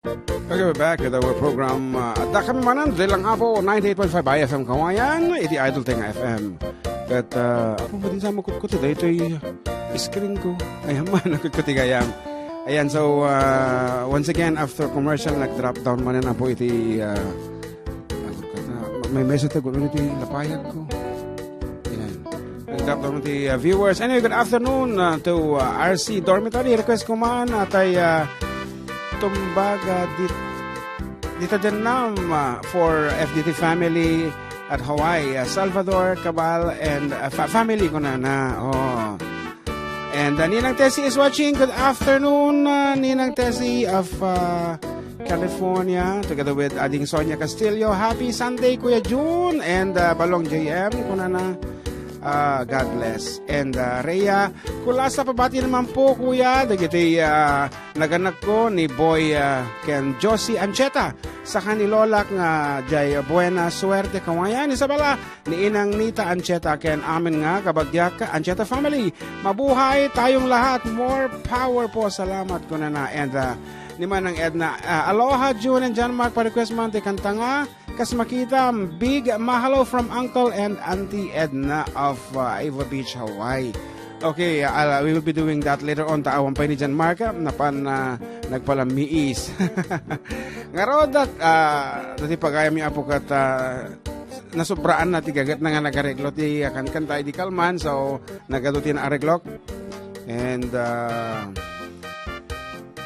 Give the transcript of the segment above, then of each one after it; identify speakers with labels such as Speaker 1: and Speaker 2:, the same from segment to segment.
Speaker 1: Okay, we're back with our program. Adda kami Manen, lang ako, 98.5 IFM Cauayan, iti Idol Tenga FM. At ako ba din sa makutkuti, ito yung screen ko. Ayan man, nakutkuti gayam. Ayan, so once again, after commercial, nag-drop down Manen na po iti, may message ko, iti lapayag ko. Ayan, nag-drop down iti viewers. Anyway, good afternoon to RC Dormitory. Request ko man at ay tumbaga dito din for FDT family at Hawaii, Salvador, Cabal, and family ko na. Oh. And Ninang Tessie is watching. Good afternoon, Ninang Tessie of California, together with Ading Sonia Castillo. Happy Sunday, Kuya Jun, and Balong JM ko na. God bless. And Rhea, kulasa pabati naman po kuya. Dagiti naganak ko ni Boy Ken Josie Ancheta sa kanilolak nga jay buena suerte Cauayan. Isabela ni Inang Nita Ancheta ken amin nga kabagyak Ancheta family. Mabuhay tayong lahat. More power po. Salamat ko na. And ni Manang Edna, aloha June and John Mark, pa-request man ti kanta nga kas makita big mahalo from Uncle and Auntie Edna of Ava Beach, Hawaii. Okay, we will be doing that later on. Taawang pa ni John Mark napan nagpalamiis. Ngaro dat dati pagaya mi apo kat nasubraan na ti gagat na nga nagareglo ti kanta di kalman, so nagadutin areglok. And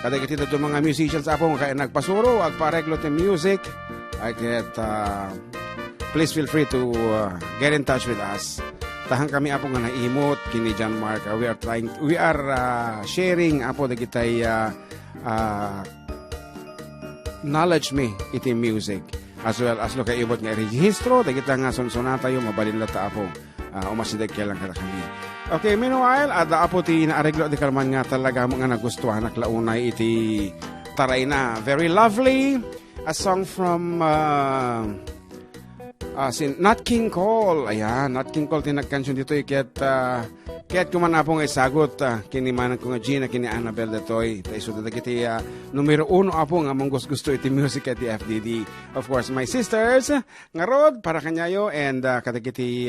Speaker 1: kada kita to mga musicians apo kaya nagpasuro agpareglo ti music. I get please feel free to get in touch with us. Tahang kami apo nga naimot kini John Mark. We are sharing apo da kitay knowledge me iti music as well as lo kay ibot nga rehistro da kita nga sonsonata yo mabalin lata apo umasideg lang kada kami. Okay, meanwhile, ada apo ti naareglo di kalman nga talaga mo nga nagustuhan naklaunay iti taray na. Very lovely. A song from Nat King Cole. Ayan, Nat King Cole tinagkansyon dito. Kaya't kumanapong ay sagot kinimanan ko nga Gina, kini Annabelle datoy. So dadagiti numero 1 apo nga mong gusto iti music at FDD. Of course, my sisters, nga rod, para kanyayo, and kadagiti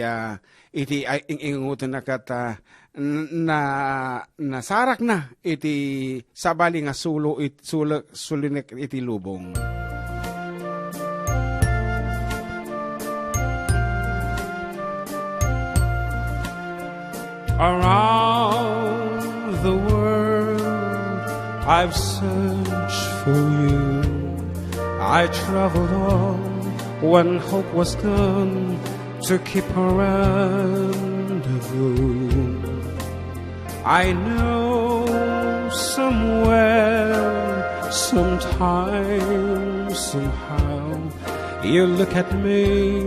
Speaker 1: iti ingungutan na kat nasarak na iti sabali nga sulinek iti lubong. Around the world I've searched for you. I traveled on when hope was gone to keep a rendezvous. I know somewhere, sometime, somehow you look at me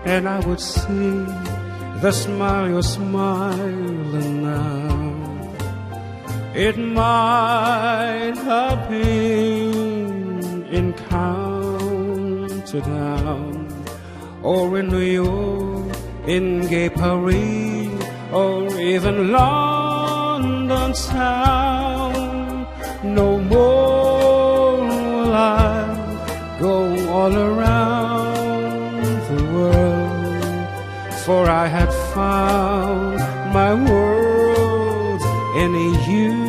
Speaker 1: and I would see the smile you're smiling now. It might have been in Countdown or in New York, in Gay Paris, or even London town. No more will I go all around the world, for I had found my world in you.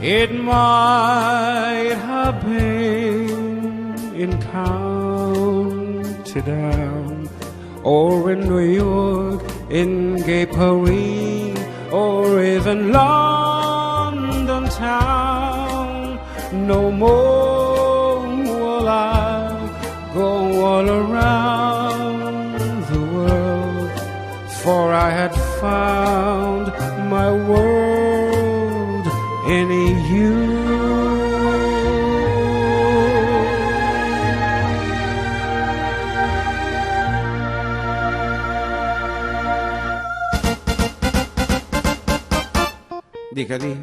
Speaker 1: It might have been in Countdown or in New York, in Gay Paris, or even London town. No more will I go all around the world, for I had found my the world in you. Di kali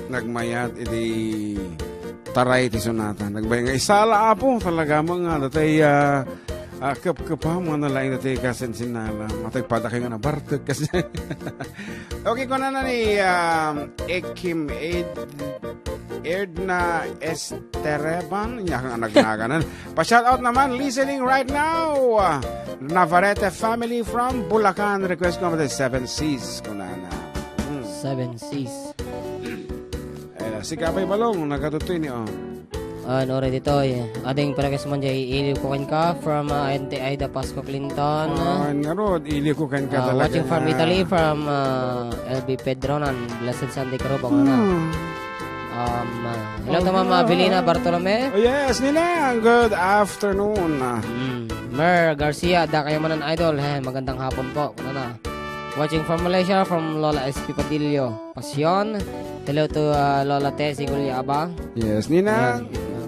Speaker 1: nagmayat iti taray ti sonata. Nagbay nga isala po talaga mga datay kap-kapa mga nalain datay kasensinala. Matagpada kayo nga na bartag kasi. Okay ko na ni Ekim Edna Estereban. Niya kang nagnaganan. Pa-shoutout naman listening right now. Navarrete family from Bulacan. Request ko naman 7 C's. Kunana.
Speaker 2: 7 C's.
Speaker 1: Si Kapay Balong, nagkatutoy ni
Speaker 2: Nore ditoy. Ading paragas man jay iliw ko ka from Auntie Adda Pasco Clinton.
Speaker 1: Narod, iliw ko kan ka talaga.
Speaker 2: Watching from Italy from LB Pedronan. Blessed Sunday Karobang na. Hello to Mama Belina Bartolome.
Speaker 1: Oh yes, nila. Good afternoon.
Speaker 2: Mer Garcia, da kayo manan idol. Magandang hapon po. Na. Watching from Malaysia, from Lola SP Padillo. Pasyon. Hello to Lola Tessie Gulyaba.
Speaker 1: Yes, Nina.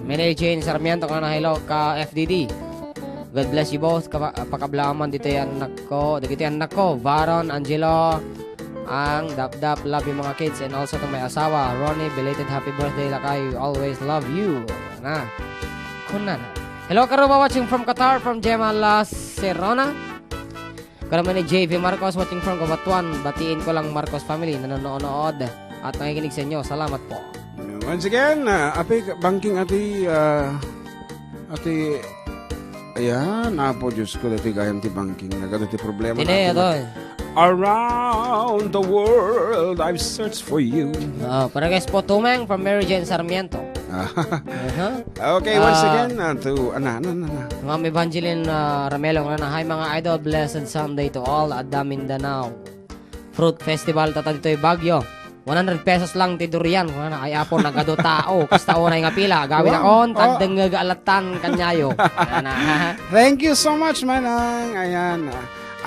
Speaker 2: Mary Jane Sarmiento ka na hello ka FDD. God bless you both. Pakablaman dito yung anak ko. Dito yung anak ko. Varon, Angelo, ang dap-dap, love yung mga kids. And also to my asawa, Ronnie, belated happy birthday. Lakay, always love you. Na. Kuna na. Hello Karuba, watching from Qatar, from Gemma La Serrona. Karaman ni JV Marcos watching from Kabatuan. Batiin ko lang Marcos family na nanonood at nakikinig sa inyo. Salamat po.
Speaker 1: Once again, ati banking ati ayan, po Diyos ko dati kayang ti banking. Nagado ti problema
Speaker 2: Tinay ito.
Speaker 1: Around the world, I've searched for you.
Speaker 2: Para guys po, Tumeng from Mary Jane Sarmiento.
Speaker 1: Okay, once again, to
Speaker 2: Ma'am Evangeline Ramelo, hi mga idol, blessed Sunday to all. Adda Mindanao Fruit Festival tata dito'y Baguio. 100 pesos lang ti durian. Ay apo nagado tao. Kasta unay nga pila. Gawin akon tagdeng gaalatan kanyayo.
Speaker 1: Thank you so much, Manang. Ayan.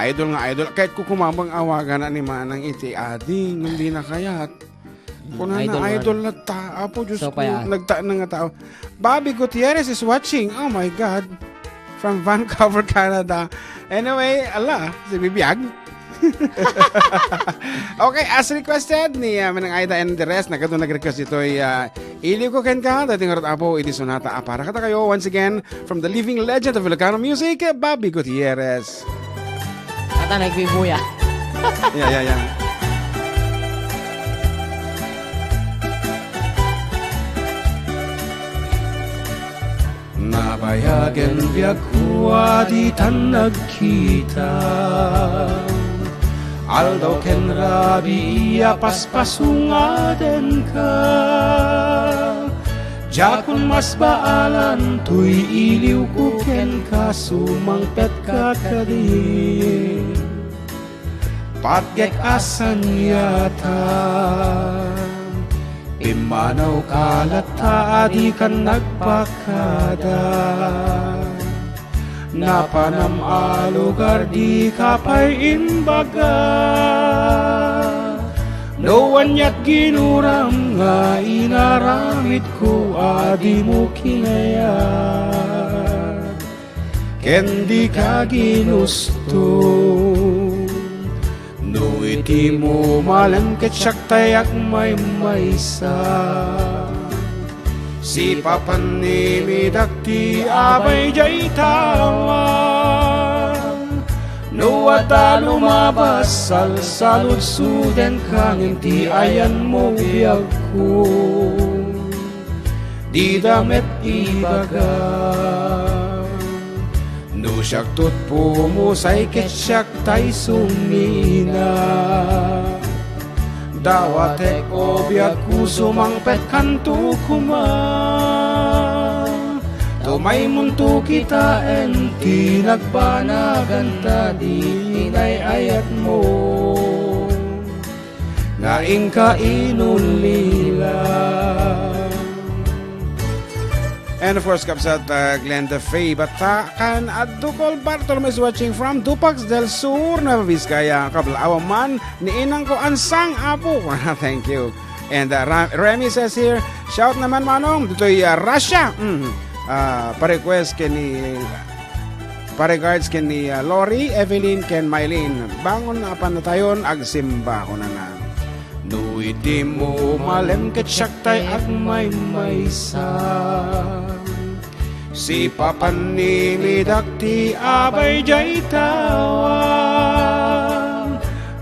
Speaker 1: Idol nga idol. Kahit kukumabang awagan na ni Manang iti ading hindi na kayat. Kung na idol na tao po, Diyos ko, nagtaan na nga tao. Bobby Gutierrez is watching. Oh my God. From Vancouver, Canada. Anyway, si Bibiyag. Okay, as requested ni Manang Aida and the rest, nag-request ito ay iliw ko ken ka, dating orat apo, iti sonata para kata kayo. Once again, from the living legend of Ilocano music, Bobby Gutierrez.
Speaker 2: Kata nagbibuya.
Speaker 1: Yeah. Nabayagan biag kuwa di tan nagkita Aldaw ken rabi iya paspasungaden ka Jakun mas baalan tuy iliw ko ken ka sumangpet ka kadin Patgek asan yata Imanaw kalata di kan nagpakada Napanam alugar di kapay imbaga No one yat ginuram nga inaramit ko adi mo kinayat Ken di ka ginusto No iti mo malangket siyak tayak may maysa Si papan ni midakti abay jay tawa No ata lumabas salsalud suden kangin ti ayan mo biyag ko Di damet ibaga No siyak tut pumusay ket siyak tay sumina Dawatek o biag ku sumangpet kanto kuma Tumay muntu kita enti nagbanagan ta di inay ayat mo Naing ka inulila And of course, kapsat Glenda Faye Batakan at Dukol Bartolome is watching from Dupax del Sur, Nueva Vizcaya. Kablaawa man, niinang ko ansang apo. Thank you. And Remy says here, shout naman manong, dito'y Russia. Pa-request pa-regards ken ni Lori, Evelyn, ken Mylene. Bangon na panatayon, agsimba ko na na. No iti mo malem ket syaktay at may maysa. Si papan ni midakti abay jay tawang.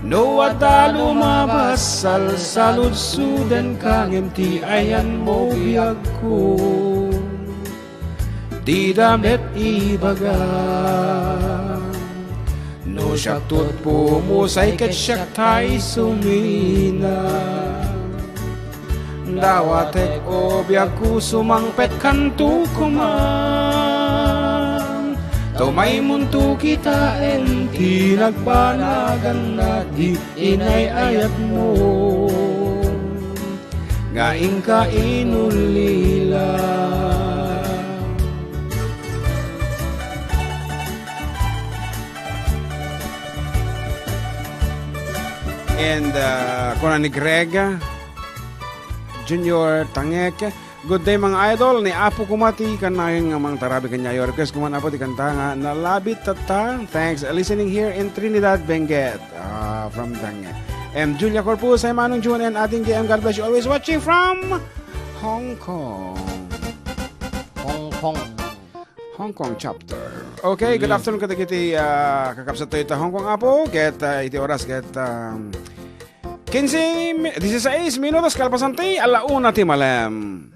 Speaker 1: No ada lumabas salud sudan kangem ti ayan mo biyag ko. Di damit ibaga. No siyak tut pumusay ket siyak tay sumina. Dawatek obyag ku sumangpet kantu kuman. Tumay muntu kita enti nagpanagan na di inay ayat mo. Ngaing ka inulila. And kuna ni Greg Junior Tangek, good day mga idol, ni Apo kumati kanayang mga tarabi kanya your request kuman Apo di kanta nga nalabit tata. Thanks listening here in Trinidad Benguet from Tangek. Julia Corpus, ay Manong June and ating GM, God bless you, always watching from Hong Kong. Hong Kong chapter. Okay, good afternoon kada kiti kakapsat tayo ta Hong Kong Apo. Ket iti oras ket 16 minutos kalpasan ti alauna ti malam.